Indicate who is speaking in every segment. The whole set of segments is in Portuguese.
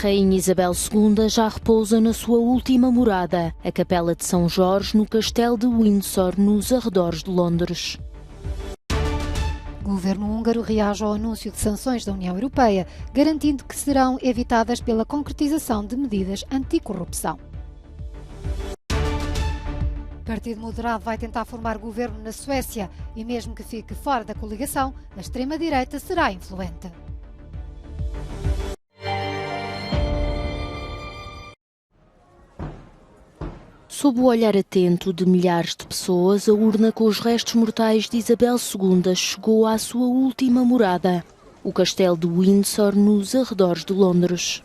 Speaker 1: Rainha Isabel II já repousa na sua última morada, a Capela de São Jorge, no Castelo de Windsor, nos arredores de Londres.
Speaker 2: O governo húngaro reage ao anúncio de sanções da União Europeia, garantindo que serão evitadas pela concretização de medidas anticorrupção. O Partido Moderado vai tentar formar governo na Suécia e, mesmo que fique fora da coligação, a extrema-direita será influente.
Speaker 1: Sob o olhar atento de milhares de pessoas, a urna com os restos mortais de Isabel II chegou à sua última morada, o Castelo de Windsor, nos arredores de Londres.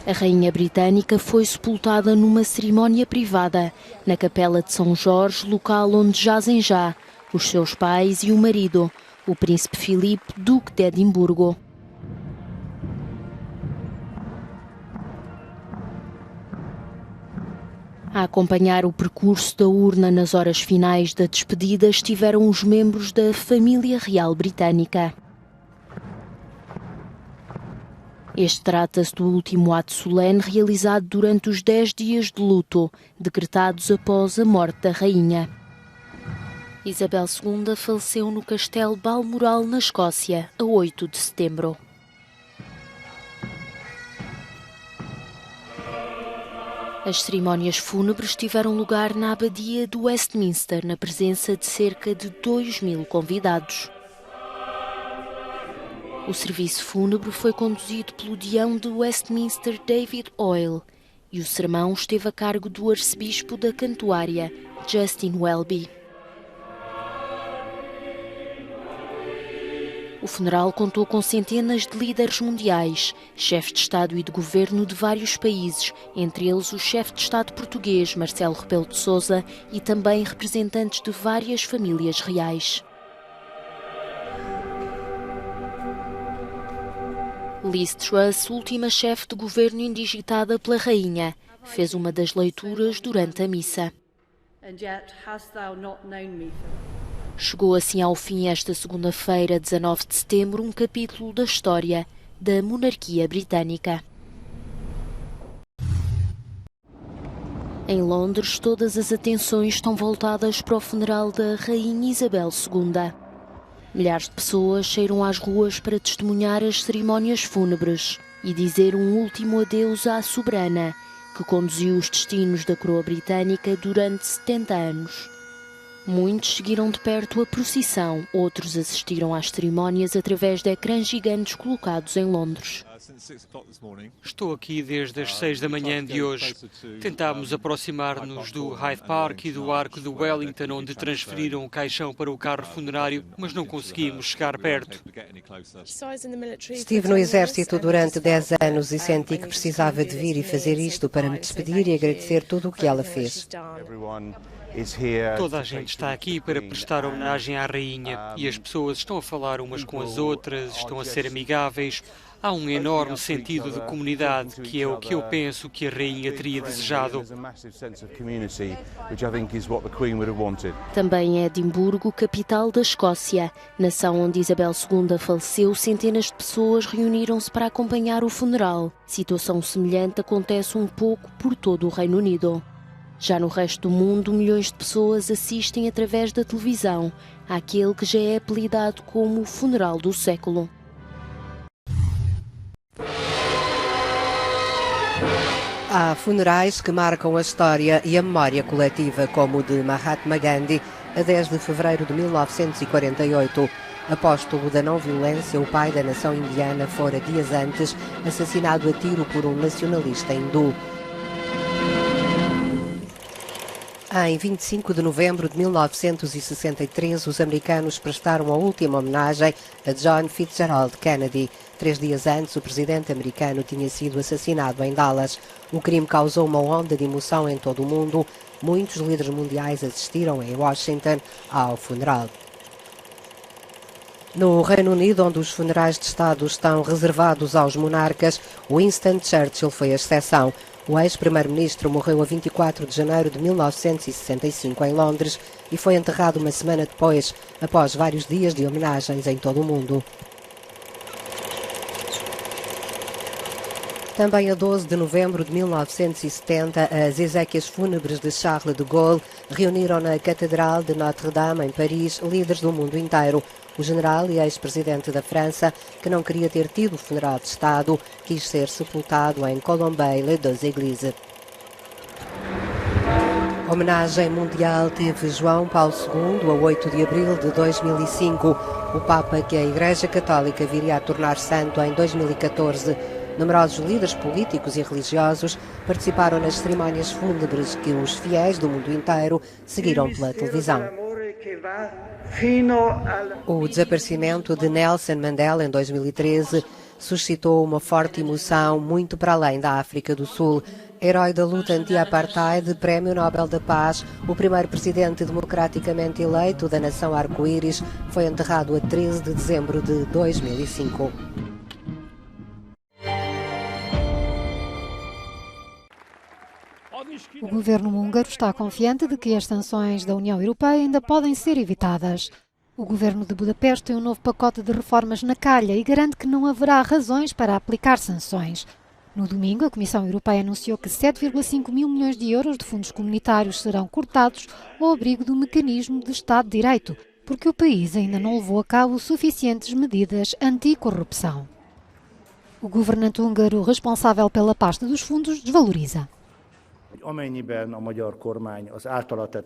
Speaker 1: A rainha britânica foi sepultada numa cerimónia privada, na Capela de São Jorge, local onde jazem já os seus pais e o marido, o príncipe Filipe, duque de Edimburgo. A acompanhar o percurso da urna nas horas finais da despedida estiveram os membros da família real britânica. Este trata-se do último ato solene realizado durante os 10 dias de luto, decretados após a morte da rainha. Isabel II faleceu no Castelo Balmoral, na Escócia, a 8 de setembro. As cerimónias fúnebres tiveram lugar na Abadia de Westminster, na presença de cerca de 2.000 convidados. O serviço fúnebre foi conduzido pelo deão de Westminster, David Oyle, e o sermão esteve a cargo do arcebispo da Cantuária, Justin Welby. O funeral contou com centenas de líderes mundiais, chefes de Estado e de Governo de vários países, entre eles o chefe de Estado português, Marcelo Rebelo de Sousa, e também representantes de várias famílias reais. Liz Truss, última chefe de governo indigitada pela rainha, fez uma das leituras durante a missa. Chegou assim ao fim esta segunda-feira, 19 de setembro, um capítulo da história da monarquia britânica. Em Londres, todas as atenções estão voltadas para o funeral da Rainha Isabel II. Milhares de pessoas saíram às ruas para testemunhar as cerimónias fúnebres e dizer um último adeus à soberana, que conduziu os destinos da coroa britânica durante 70 anos. Muitos seguiram de perto a procissão, outros assistiram às cerimónias através de ecrãs gigantes colocados em Londres.
Speaker 3: Estou aqui desde as 6 da manhã de hoje. Tentámos aproximar-nos do Hyde Park e do Arco de Wellington, onde transferiram o caixão para o carro funerário, mas não conseguimos chegar perto.
Speaker 4: Estive no Exército durante 10 anos e senti que precisava de vir e fazer isto para me despedir e agradecer tudo o que ela fez.
Speaker 3: Toda a gente está aqui para prestar homenagem à rainha e as pessoas estão a falar umas com as outras, estão a ser amigáveis. Há um enorme sentido de comunidade, que é o que eu penso que a rainha teria desejado.
Speaker 1: Também em Edimburgo, capital da Escócia, nação onde Isabel II faleceu, centenas de pessoas reuniram-se para acompanhar o funeral. Situação semelhante acontece um pouco por todo o Reino Unido. Já no resto do mundo, milhões de pessoas assistem através da televisão àquele que já é apelidado como o funeral do século.
Speaker 4: Há funerais que marcam a história e a memória coletiva, como o de Mahatma Gandhi, a 10 de fevereiro de 1948. Apóstolo da não-violência, o pai da nação indiana fora dias antes assassinado a tiro por um nacionalista hindu. Em 25 de novembro de 1963, os americanos prestaram a última homenagem a John Fitzgerald Kennedy. 3 dias antes, o presidente americano tinha sido assassinado em Dallas. O crime causou uma onda de emoção em todo o mundo. Muitos líderes mundiais assistiram em Washington ao funeral. No Reino Unido, onde os funerais de Estado estão reservados aos monarcas, Winston Churchill foi a exceção. O ex-primeiro-ministro morreu a 24 de janeiro de 1965 em Londres e foi enterrado uma semana depois, após vários dias de homenagens em todo o mundo. Também a 12 de novembro de 1970, as exéquias fúnebres de Charles de Gaulle reuniram na Catedral de Notre-Dame, em Paris, líderes do mundo inteiro. O general e ex-presidente da França, que não queria ter tido o funeral de Estado, quis ser sepultado em Colombey-les-Deux-Églises. Homenagem mundial teve João Paulo II a 8 de abril de 2005, o Papa que a Igreja Católica viria a tornar santo em 2014. Numerosos líderes políticos e religiosos participaram nas cerimónias fúnebres que os fiéis do mundo inteiro seguiram pela televisão. O desaparecimento de Nelson Mandela em 2013 suscitou uma forte emoção muito para além da África do Sul. Herói da luta anti-apartheid, Prémio Nobel da Paz, o primeiro presidente democraticamente eleito da nação arco-íris, foi enterrado a 13 de dezembro de 2005.
Speaker 2: O governo húngaro está confiante de que as sanções da União Europeia ainda podem ser evitadas. O governo de Budapeste tem um novo pacote de reformas na calha e garante que não haverá razões para aplicar sanções. No domingo, a Comissão Europeia anunciou que 7,5 mil milhões de euros de fundos comunitários serão cortados ao abrigo do mecanismo de Estado de Direito, porque o país ainda não levou a cabo suficientes medidas anticorrupção. O governante húngaro responsável pela pasta dos fundos desvaloriza.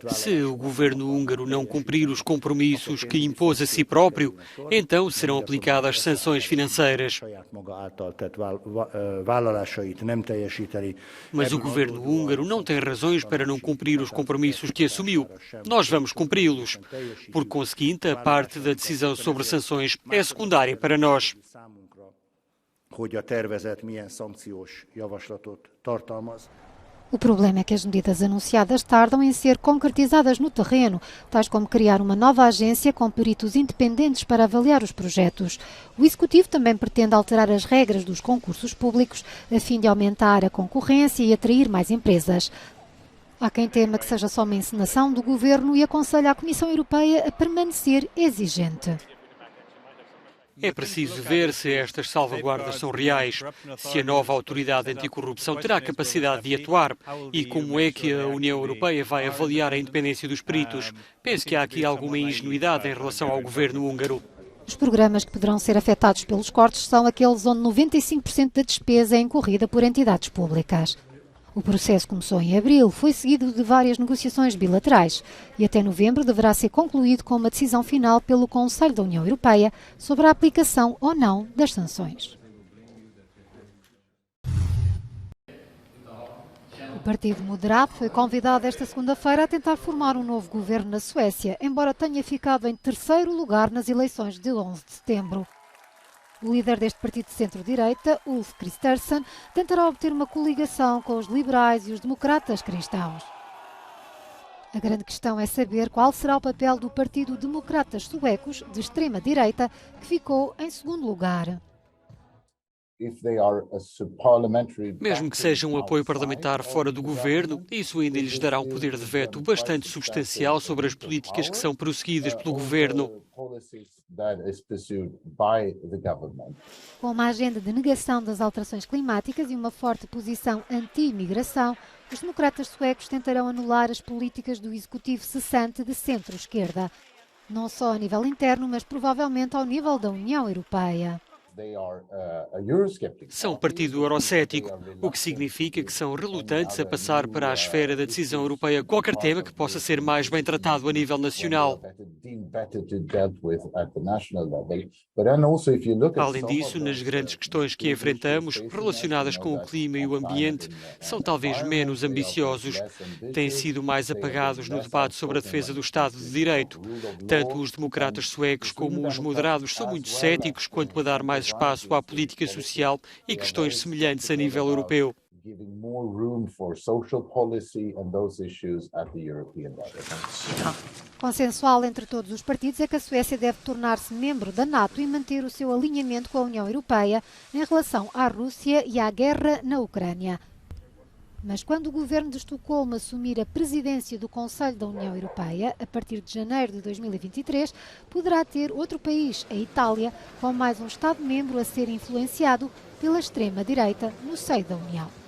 Speaker 3: Se o governo húngaro não cumprir os compromissos que impôs a si próprio, então serão aplicadas sanções financeiras. Mas o governo húngaro não tem razões para não cumprir os compromissos que assumiu. Nós vamos cumpri-los. Por conseguinte, a parte da decisão sobre sanções é secundária para nós.
Speaker 2: O problema é que as medidas anunciadas tardam em ser concretizadas no terreno, tais como criar uma nova agência com peritos independentes para avaliar os projetos. O Executivo também pretende alterar as regras dos concursos públicos a fim de aumentar a concorrência e atrair mais empresas. Há quem tema que seja só uma encenação do governo e aconselha a Comissão Europeia a permanecer exigente.
Speaker 3: É preciso ver se estas salvaguardas são reais, se a nova autoridade anticorrupção terá capacidade de atuar e como é que a União Europeia vai avaliar a independência dos peritos. Penso que há aqui alguma ingenuidade em relação ao governo húngaro.
Speaker 2: Os programas que poderão ser afetados pelos cortes são aqueles onde 95% da despesa é incorrida por entidades públicas. O processo começou em abril, foi seguido de várias negociações bilaterais e até novembro deverá ser concluído com uma decisão final pelo Conselho da União Europeia sobre a aplicação ou não das sanções. O Partido Moderado foi convidado esta segunda-feira a tentar formar um novo governo na Suécia, embora tenha ficado em terceiro lugar nas eleições de 11 de setembro. O líder deste partido de centro-direita, Ulf Kristersson, tentará obter uma coligação com os liberais e os democratas cristãos. A grande questão é saber qual será o papel do Partido Democratas Suecos, de extrema-direita, que ficou em segundo lugar.
Speaker 3: Mesmo que seja um apoio parlamentar fora do governo, isso ainda lhes dará um poder de veto bastante substancial sobre as políticas que são prosseguidas pelo governo.
Speaker 2: Com uma agenda de negação das alterações climáticas e uma forte posição anti-imigração, os democratas suecos tentarão anular as políticas do executivo cessante de centro-esquerda, não só a nível interno, mas provavelmente ao nível da União Europeia.
Speaker 3: São um partido eurocético, o que significa que são relutantes a passar para a esfera da decisão europeia qualquer tema que possa ser mais bem tratado a nível nacional. Além disso, nas grandes questões que enfrentamos, relacionadas com o clima e o ambiente, são talvez menos ambiciosos. Têm sido mais apagados no debate sobre a defesa do Estado de Direito. Tanto os democratas suecos como os moderados são muito céticos quanto a dar mais espaço à política social e questões semelhantes a nível europeu.
Speaker 2: Consensual entre todos os partidos é que a Suécia deve tornar-se membro da NATO e manter o seu alinhamento com a União Europeia em relação à Rússia e à guerra na Ucrânia. Mas quando o governo de Estocolmo assumir a presidência do Conselho da União Europeia, a partir de janeiro de 2023, poderá ter outro país, a Itália, com mais um Estado-membro a ser influenciado pela extrema-direita no seio da União.